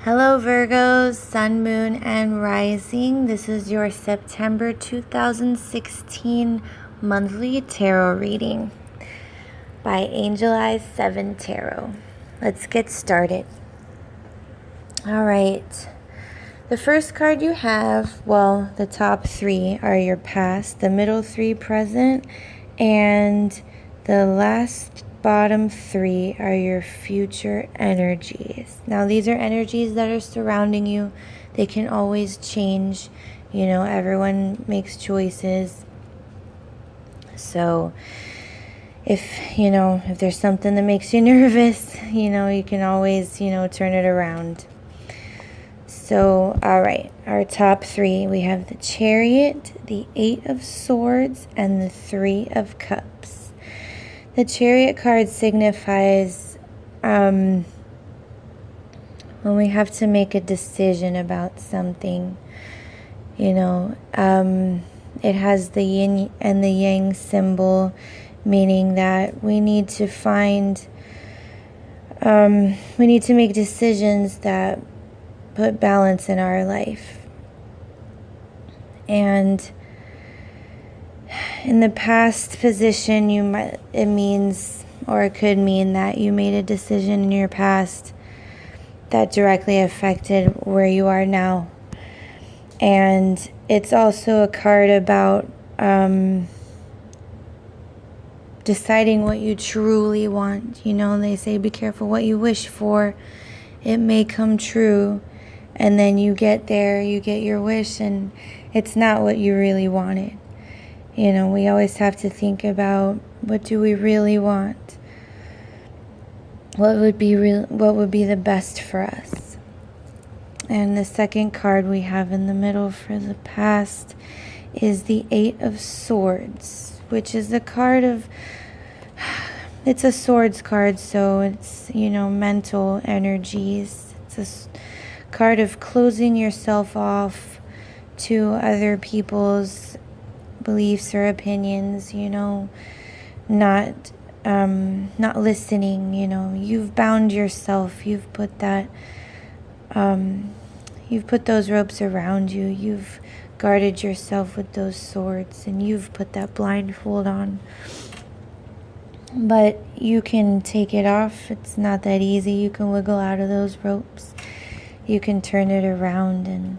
Hello Virgos, Sun, Moon, and Rising. This is your September 2016 monthly tarot reading by Angel Eyes 7 Tarot. Let's get started. All right. The first card you have, well, the top three are your past, the middle three present, and the bottom three are your future energies. Now, these are energies that are surrounding you. They can always change. Everyone makes choices. So if there's something that makes you nervous, you can always, turn it around. So, all right, our top three, we have the Chariot, the Eight of Swords, and the Three of Cups. The Chariot card signifies when we have to make a decision about something. It has the yin and the yang symbol, meaning that we need to make decisions that put balance in our life. And in the past position, it could mean that you made a decision in your past that directly affected where you are now. And it's also a card about deciding what you truly want. They say be careful what you wish for. It may come true. And then you get there, you get your wish, and it's not what you really wanted. We always have to think about, what do we really want? What would be the best for us? And the second card we have in the middle for the past is the Eight of Swords, which is the card of, it's a swords card, so it's, mental energies. It's a card of closing yourself off to other people's beliefs or opinions, not listening. You've bound yourself, you've put those ropes around you, you've guarded yourself with those swords, and you've put that blindfold on. But you can take it off. It's not that easy. You can wiggle out of those ropes. You can turn it around and,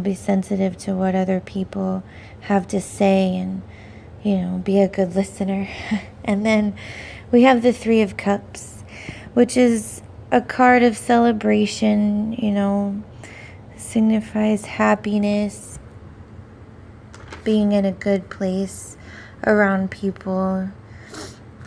be sensitive to what other people have to say and, be a good listener. And then we have the Three of Cups, which is a card of celebration, signifies happiness, being in a good place around people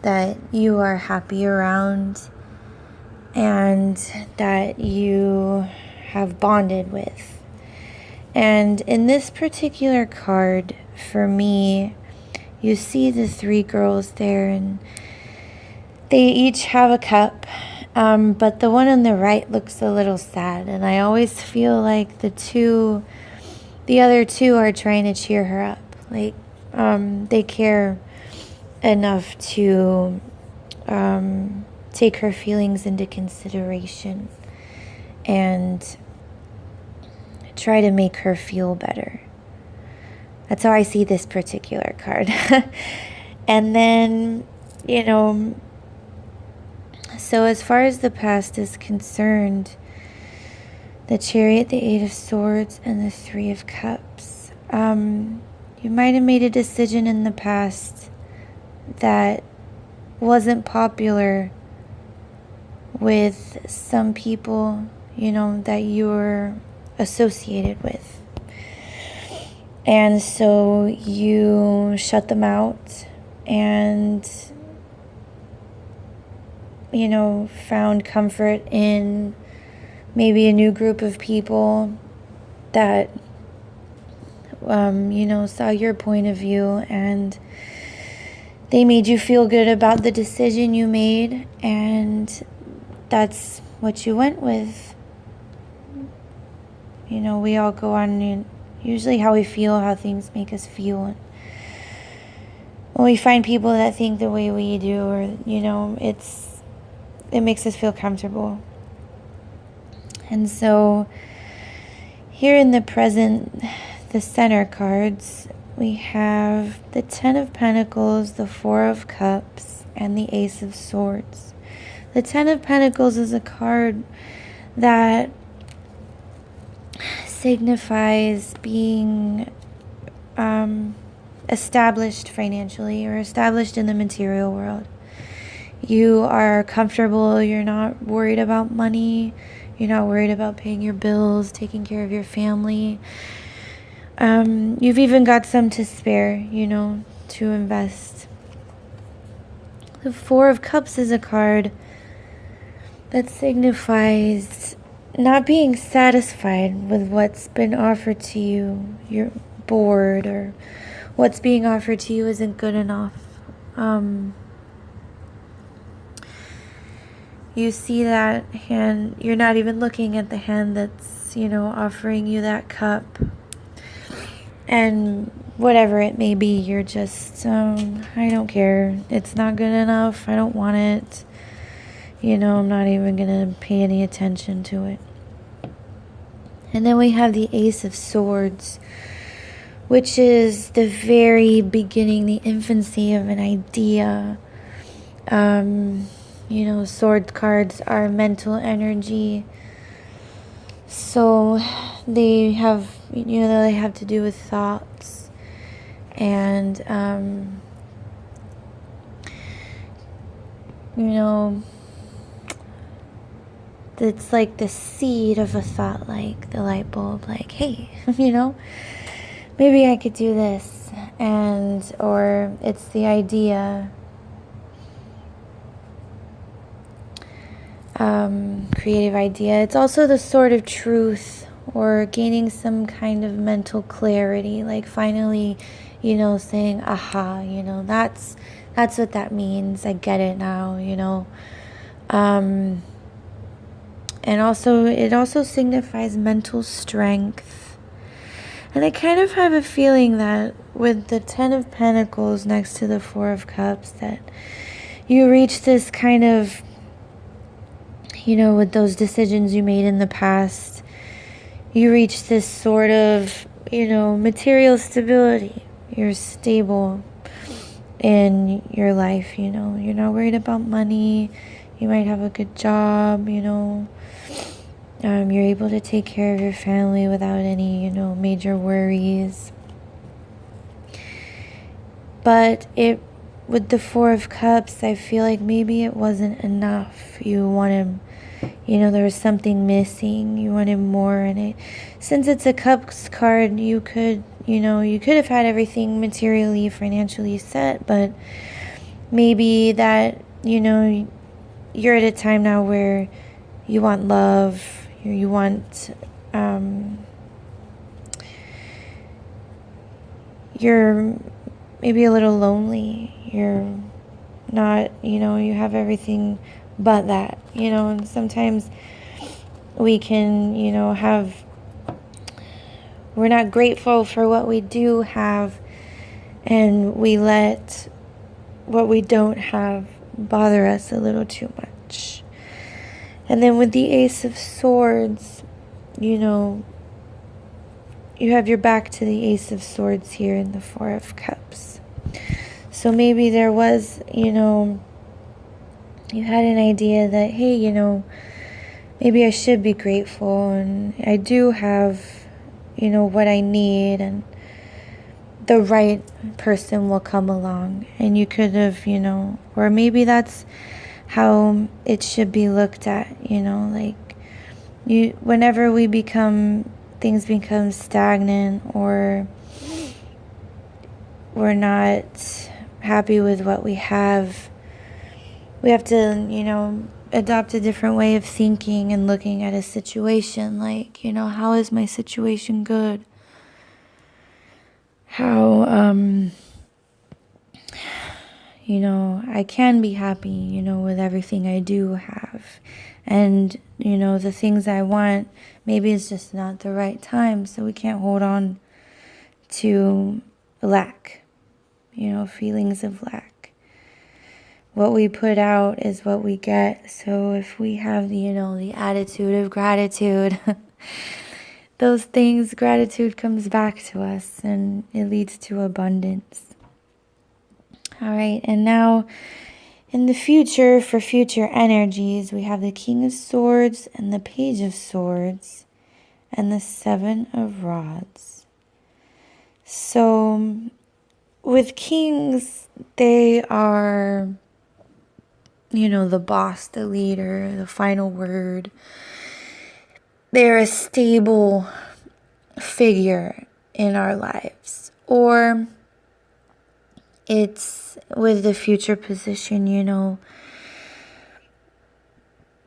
that you are happy around and that you have bonded with. And in this particular card, for me, you see the three girls there, and they each have a cup, but the one on the right looks a little sad, and I always feel like the other two are trying to cheer her up. Like, they care enough to take her feelings into consideration and try to make her feel better. That's how I see this particular card. And then, so as far as the past is concerned, the Chariot, the Eight of Swords, and the Three of Cups, you might have made a decision in the past that wasn't popular with some people, that you're associated with. And so you shut them out and, found comfort in maybe a new group of people that, saw your point of view, and they made you feel good about the decision you made, and that's what you went with. We all go on, usually how we feel, how things make us feel. When we find people that think the way we do, or, it makes us feel comfortable. And so here in the present, the center cards, we have the Ten of Pentacles, the Four of Cups, and the Ace of Swords. The Ten of Pentacles is a card that signifies being established financially or established in the material world. You are comfortable, you're not worried about money, you're not worried about paying your bills, taking care of your family. You've even got some to spare, to invest. The Four of Cups is a card that signifies not being satisfied with what's been offered to you. You're bored, or what's being offered to you isn't good enough. You see that hand, you're not even looking at the hand that's, offering you that cup. And whatever it may be, you're just, I don't care. It's not good enough. I don't want it. I'm not even going to pay any attention to it. And then we have the Ace of Swords, which is the very beginning, the infancy of an idea. Sword cards are mental energy. So they have, they have to do with thoughts. And, it's like the seed of a thought, like the light bulb, like, hey, maybe I could do this. Or it's the idea, creative idea. It's also the Sword of Truth, or gaining some kind of mental clarity, like finally, saying, aha, that's what that means. I get it now, And it also signifies mental strength. And I kind of have a feeling that with the Ten of Pentacles next to the Four of Cups, that you reach this kind of, with those decisions you made in the past, you reach this sort of, material stability. You're stable in your life, you're not worried about money. You might have a good job, you're able to take care of your family without any, major worries. But with the Four of Cups, I feel like maybe it wasn't enough. You wanted, there was something missing. You wanted more. And since it's a Cups card, you could have had everything materially, financially set, but maybe that, you're at a time now where you want love, you want, you're maybe a little lonely, you're not, you have everything but that, and sometimes we can, we're not grateful for what we do have, and we let what we don't have bother us a little too much. And then with the Ace of Swords, you have your back to the Ace of Swords here in the Four of Cups. So maybe there was, you had an idea that, hey, maybe I should be grateful, and I do have, what I need, and the right person will come along. And you could have, or maybe that's how it should be looked at, like whenever things become stagnant, or we're not happy with what we have to, adopt a different way of thinking and looking at a situation. Like, how is my situation good? How, I can be happy, with everything I do have. And, the things I want, maybe it's just not the right time. So we can't hold on to lack, feelings of lack. what we put out is what we get. So if we have, the attitude of gratitude, those things, gratitude comes back to us and it leads to abundance. All right, and now in the future, for future energies, we have the King of Swords and the Page of Swords and the Seven of Rods. So with kings, they are, the boss, the leader, the final word. They're a stable figure in our lives. Or it's with the future position,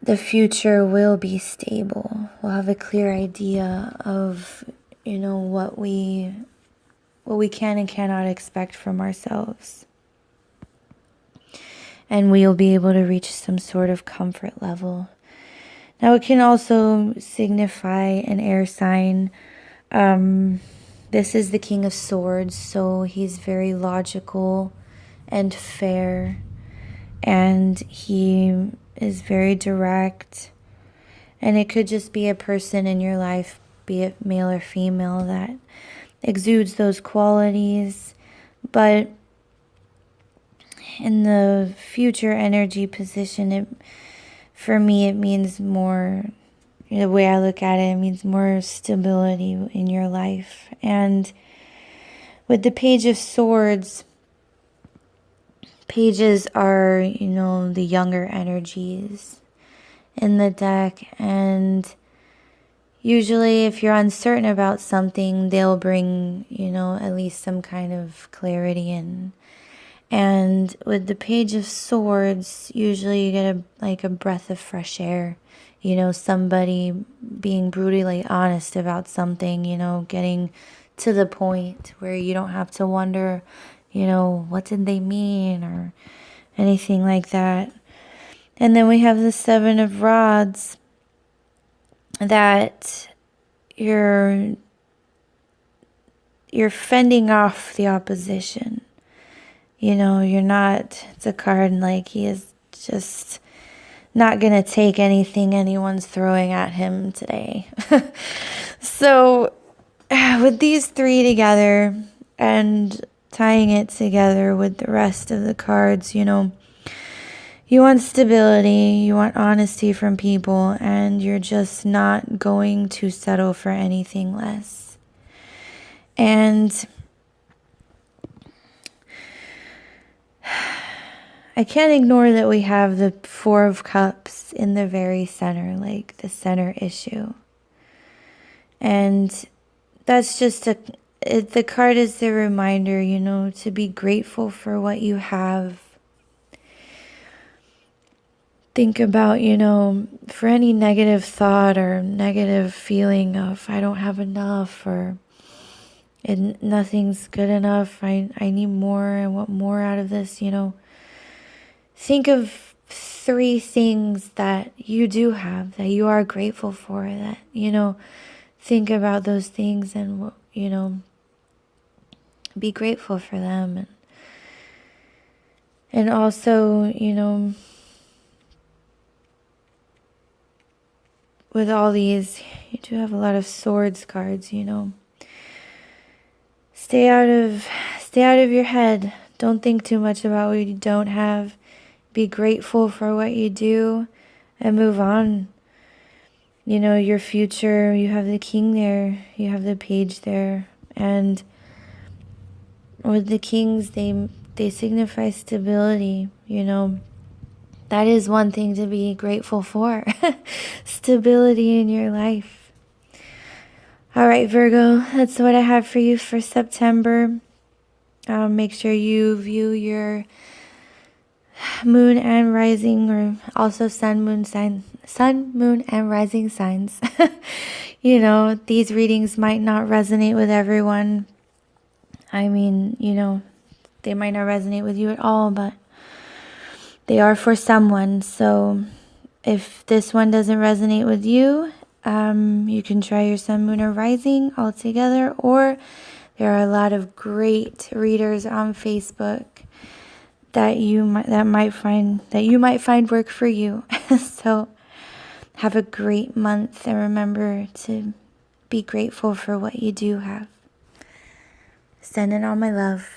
the future will be stable. We'll have a clear idea of, what we can and cannot expect from ourselves. And we'll be able to reach some sort of comfort level. Now it can also signify an air sign. This is the King of Swords, so he's very logical and fair. And he is very direct. And it could just be a person in your life, be it male or female, that exudes those qualities. But in the future energy position, for me, it means more, the way I look at it means more stability in your life. And with the Page of Swords, pages are, the younger energies in the deck. And usually if you're uncertain about something, they'll bring, at least some kind of clarity in. And with the Page of Swords, usually you get a breath of fresh air. Somebody being brutally honest about something, getting to the point where you don't have to wonder, what did they mean or anything like that. And then we have the Seven of Rods, that you're fending off the opposition. You're not, it's a card like he is just not going to take anything anyone's throwing at him today. So with these three together and tying it together with the rest of the cards, you want stability, you want honesty from people, and you're just not going to settle for anything less. And I can't ignore that we have the Four of Cups in the very center, like the center issue. And that's just the card is the reminder, to be grateful for what you have. Think about, for any negative thought or negative feeling of I don't have enough or nothing's good enough, I need more, I want more out of this, Think of 3 things that you do have, that you are grateful for, that, think about those things and, be grateful for them. And also, with all these, you do have a lot of swords cards, Stay out of your head. Don't think too much about what you don't have. Be grateful for what you do and move on. Your future, you have the King there, you have the Page there. And with the Kings, they signify stability, That is one thing to be grateful for. Stability in your life. All right, Virgo, that's what I have for you for September. Make sure you view your moon and rising, or also sun, moon, and rising signs. These readings might not resonate with everyone. I mean, they might not resonate with you at all, but they are for someone. So if this one doesn't resonate with you, you can try your sun, moon, or rising all together, or there are a lot of great readers on Facebook that you might find work for you. So have a great month, and remember to be grateful for what you do have. Sending all my love.